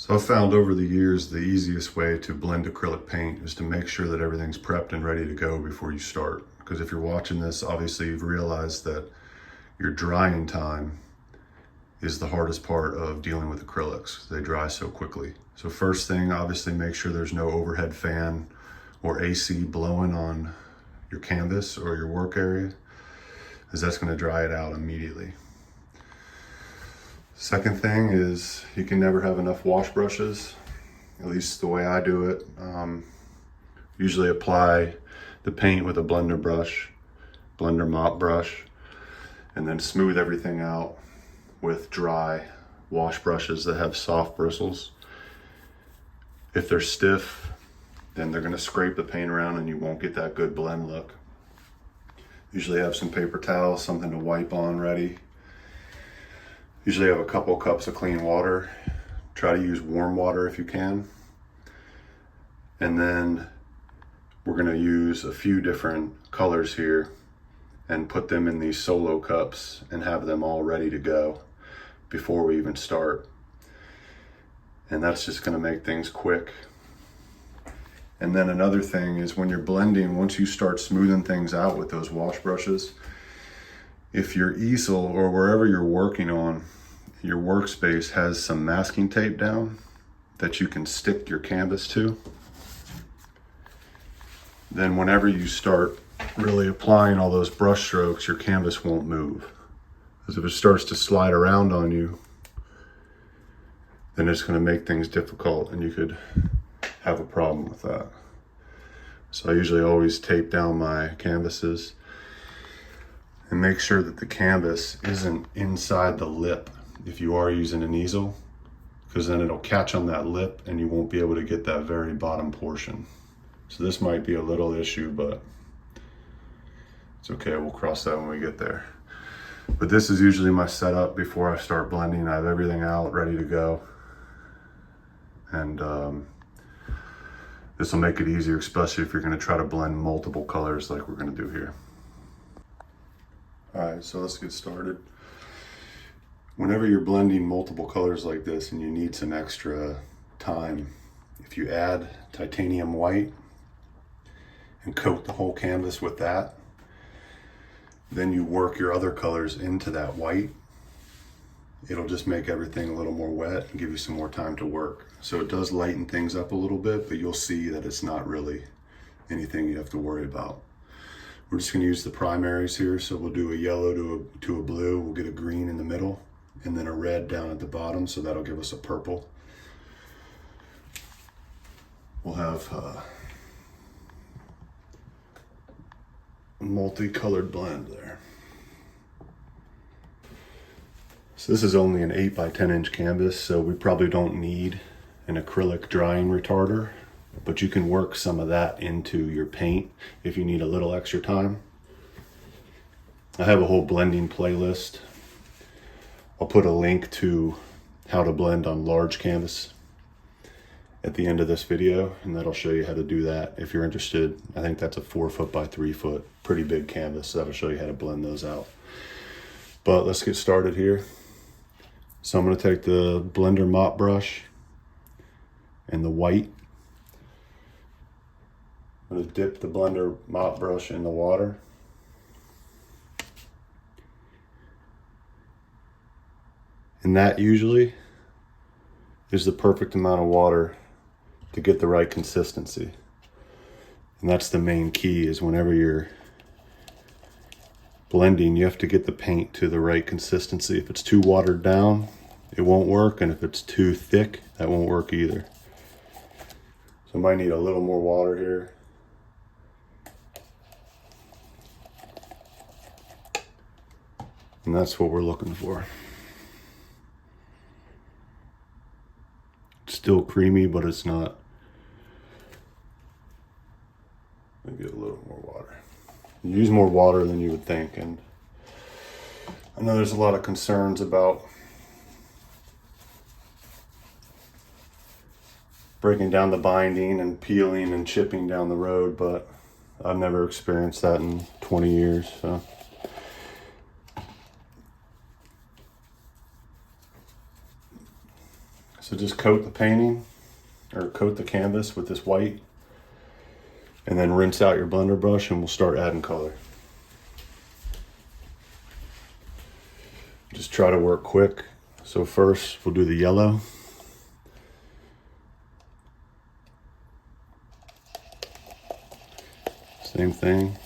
So I've found over the years the easiest way to blend acrylic paint is to make sure that everything's prepped and ready to go before you start. Because if you're watching this, obviously you've realized that your drying time is the hardest part of dealing with acrylics. They dry so quickly. So first thing, obviously make sure there's no overhead fan or AC blowing on your canvas or your work area, as that's going to dry it out immediately. Second thing is you can never have enough wash brushes, at least the way I do it. Usually apply the paint with a blender mop brush, and then smooth everything out with dry wash brushes that have soft bristles. If they're stiff, then they're going to scrape the paint around and you won't get that good blend look. Usually have some paper towels, something to wipe on ready. Usually have a couple cups of clean water. Try to use warm water if you can. And then we're going to use a few different colors here and put them in these solo cups and have them all ready to go before we even start. And that's just going to make things quick. And then another thing is when you're blending, once you start smoothing things out with those wash brushes, if your easel or wherever you're working on, your workspace has some masking tape down that you can stick your canvas to, then whenever you start really applying all those brush strokes, your canvas won't move. Because if it starts to slide around on you, then it's going to make things difficult and you could have a problem with that. So I usually always tape down my canvases and make sure that the canvas isn't inside the lip if you are using an easel, because then it'll catch on that lip and you won't be able to get that very bottom portion. So this might be a little issue, but it's okay, we'll cross that when we get there. But this is usually my setup before I start blending. I have everything out ready to go. And this will make it easier, especially if you're going to try to blend multiple colors like we're going to do here. All right, so let's get started. Whenever you're blending multiple colors like this and you need some extra time, if you add titanium white and coat the whole canvas with that, then you work your other colors into that white, it'll just make everything a little more wet and give you some more time to work. So it does lighten things up a little bit, but you'll see that it's not really anything you have to worry about. We're just going to use the primaries here, so we'll do a yellow to a blue, we'll get a green in the middle, and then a red down at the bottom, so that'll give us a purple. We'll have a multicolored blend there. So this is only an 8 by 10 inch canvas, so we probably don't need an acrylic drying retarder, but you can work some of that into your paint if you need a little extra time. I have a whole blending playlist. I'll put a link to how to blend on large canvas at the end of this video, and that'll show you how to do that if you're interested. I think that's a 4 foot by 3 foot, pretty big canvas, so that'll show you how to blend those out. But let's get started here. So I'm going to take the blender mop brush and the white. I'm going to dip the blender mop brush in the water. And that usually is the perfect amount of water to get the right consistency. And that's the main key, is whenever you're blending, you have to get the paint to the right consistency. If it's too watered down, it won't work, and if it's too thick, that won't work either. So I might need a little more water here. And that's what we're looking for. It's still creamy, but it's not. Let me get a little more water. You use more water than you would think, and I know there's a lot of concerns about breaking down the binding and peeling and chipping down the road, but I've never experienced that in 20 years, so. So just coat the painting or coat the canvas with this white and then rinse out your blender brush and we'll start adding color. Just try to work quick. So first we'll do the yellow. Same thing.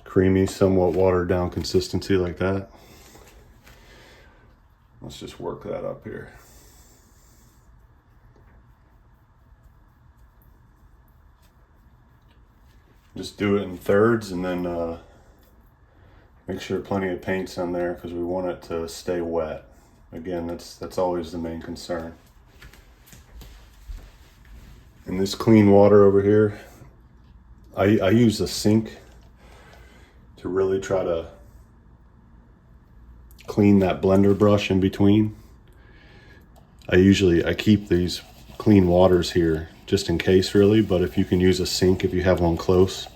Creamy, somewhat watered down consistency like that. Let's just work that up here. Just do it in thirds and then make sure plenty of paint's on there because we want it to stay wet. Again, that's always the main concern. And this clean water over here, I use a sink to really try to clean that blender brush in between. I keep these clean waters here just in case really, but if you can use a sink if you have one close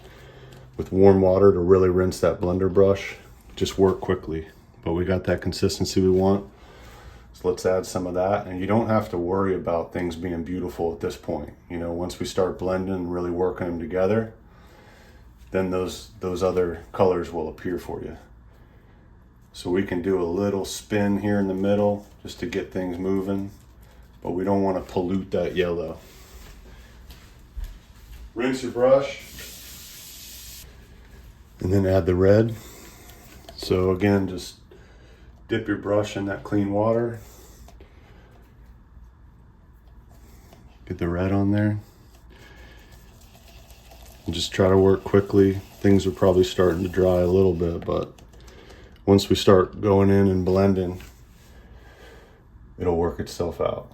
with warm water to really rinse that blender brush, just work quickly. But we got that consistency we want. So let's add some of that, and you don't have to worry about things being beautiful at this point. You know, once we start blending and really working them together, then those other colors will appear for you. So we can do a little spin here in the middle just to get things moving, but we don't want to pollute that yellow. Rinse your brush and then add the red. So again, just dip your brush in that clean water. Get the red on there. And just try to work quickly. Things are probably starting to dry a little bit, but once we start going in and blending, it'll work itself out.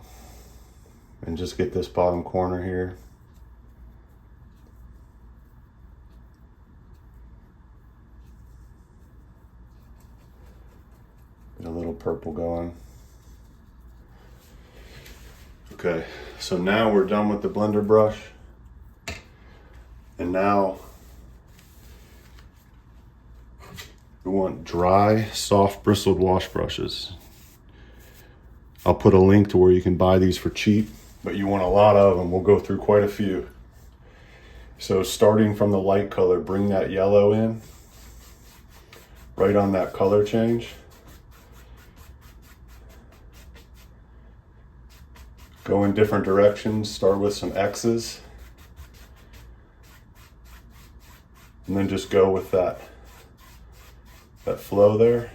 And just get this bottom corner here. Get a little purple going. Okay, so now we're done with the blender brush. And now we want dry, soft bristled wash brushes. I'll put a link to where you can buy these for cheap, but you want a lot of them. We'll go through quite a few. So starting from the light color, bring that yellow in, right on that color change. Go in different directions, start with some X's, and then just go with that flow there.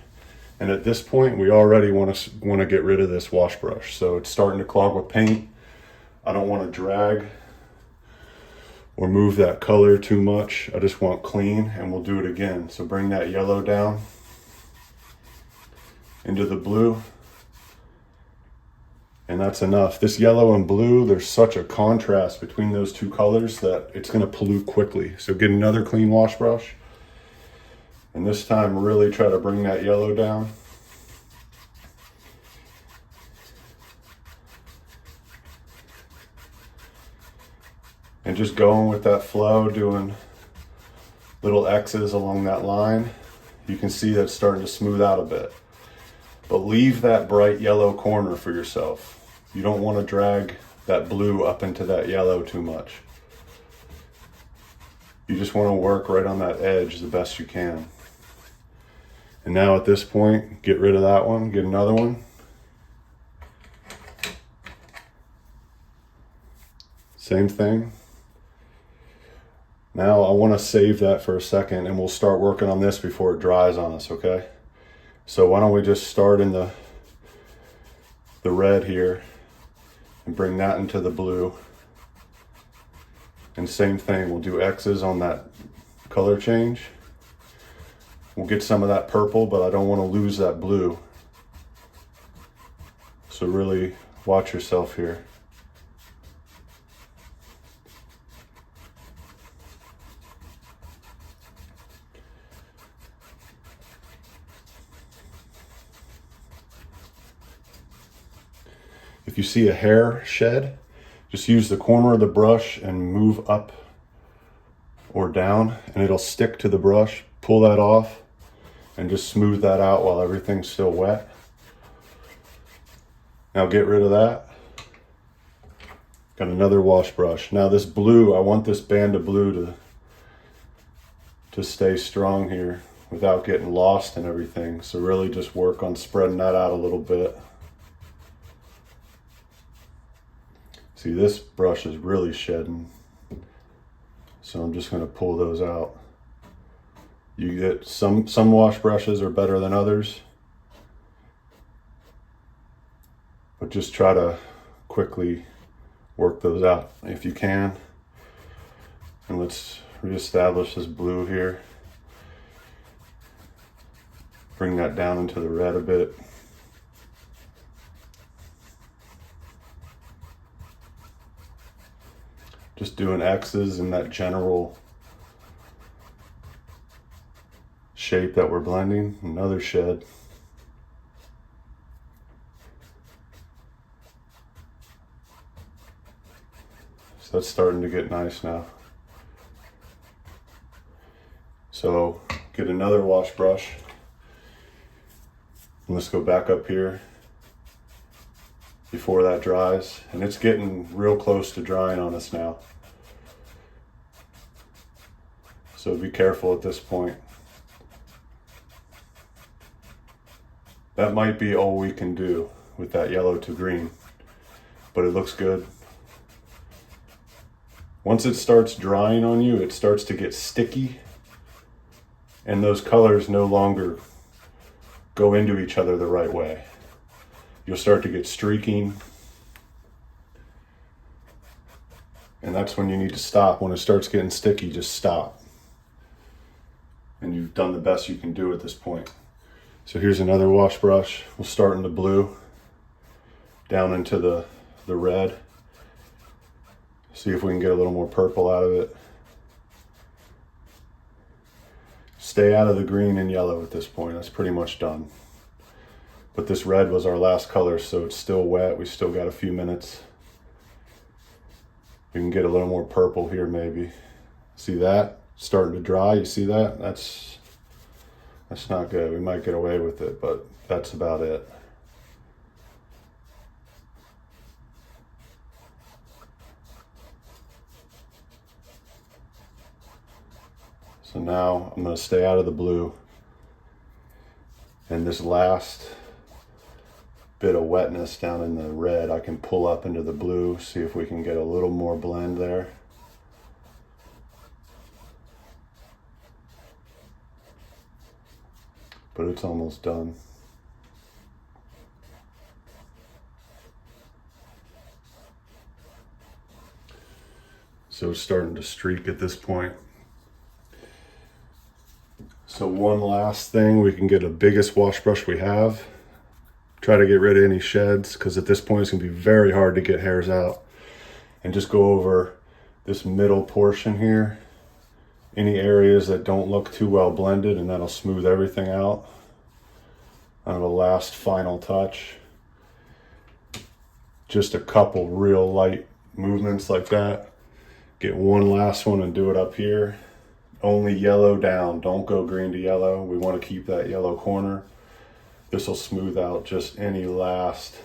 And at this point, we already want to get rid of this wash brush. So it's starting to clog with paint. I don't want to drag or move that color too much. I just want clean, and we'll do it again. So bring that yellow down into the blue. And that's enough. This yellow and blue, there's such a contrast between those two colors that it's going to pollute quickly. So get another clean wash brush. And this time really try to bring that yellow down. And just going with that flow, doing little X's along that line. You can see that's starting to smooth out a bit. But leave that bright yellow corner for yourself. You don't want to drag that blue up into that yellow too much. You just want to work right on that edge the best you can. And now at this point, get rid of that one, get another one. Same thing. Now I want to save that for a second and we'll start working on this before it dries on us, okay? So why don't we just start in the red here and bring that into the blue. And same thing, we'll do X's on that color change. We'll get some of that purple, but I don't want to lose that blue. So really watch yourself here. If you see a hair shed, just use the corner of the brush and move up or down and it'll stick to the brush. Pull that off and just smooth that out while everything's still wet. Now get rid of that. Got another wash brush. Now this blue, I want this band of blue to stay strong here without getting lost and everything. So really just work on spreading that out a little bit. See, this brush is really shedding. So I'm just gonna pull those out. You get some wash brushes are better than others, but just try to quickly work those out if you can. And let's reestablish this blue here. Bring that down into the red a bit. Just doing X's in that general shape that we're blending. Another shed. So that's starting to get nice now. So get another wash brush. And let's go back up here before that dries. And it's getting real close to drying on us now. So be careful at this point. That might be all we can do with that yellow to green, but it looks good. Once it starts drying on you, it starts to get sticky, and those colors no longer go into each other the right way. You'll start to get streaking, and that's when you need to stop. When it starts getting sticky, just stop. And you've done the best you can do at this point. So here's another wash brush. We'll start in the blue, down into the red. See if we can get a little more purple out of it. Stay out of the green and yellow at this point. That's pretty much done. But this red was our last color, so it's still wet. We still got a few minutes. We can get a little more purple here maybe. See that? Starting to dry, you see that? That's not good. We might get away with it, but that's about it. So now I'm going to stay out of the blue. And this last bit of wetness down in the red, I can pull up into the blue, see if we can get a little more blend there. But it's almost done. So it's starting to streak at this point. So one last thing, we can get a biggest wash brush we have. Try to get rid of any sheds, because at this point it's gonna be very hard to get hairs out. And just go over this middle portion here. Any areas that don't look too well blended, and that'll smooth everything out. On the last final touch. Just a couple real light movements like that. Get one last one and do it up here. Only yellow down, don't go green to yellow. We want to keep that yellow corner. This will smooth out just any last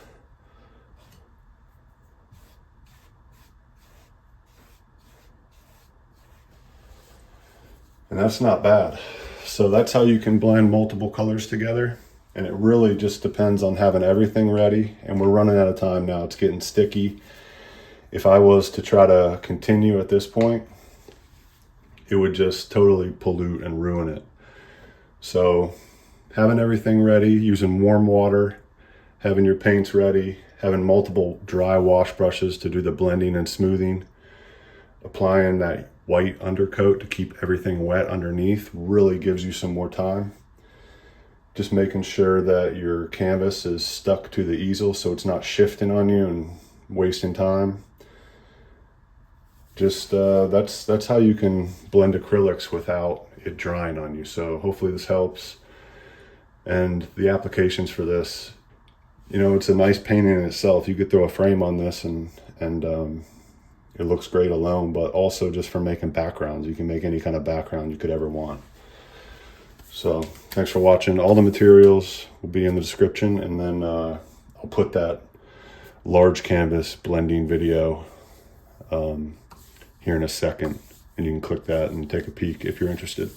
and that's not bad. So that's how you can blend multiple colors together. And it really just depends on having everything ready. And we're running out of time now. It's getting sticky. If I was to try to continue at this point, it would just totally pollute and ruin it. So having everything ready, using warm water, having your paints ready, having multiple dry wash brushes to do the blending and smoothing, applying that white undercoat to keep everything wet underneath really gives you some more time. Just making sure that your canvas is stuck to the easel so it's not shifting on you and wasting time. Just that's how you can blend acrylics without it drying on you. So hopefully this helps. And the applications for this, you know, it's a nice painting in itself. You could throw a frame on this and it looks great alone, but also just for making backgrounds. You can make any kind of background you could ever want. So thanks for watching. All the materials will be in the description, and then I'll put that large canvas blending video here in a second, and you can click that and take a peek if you're interested.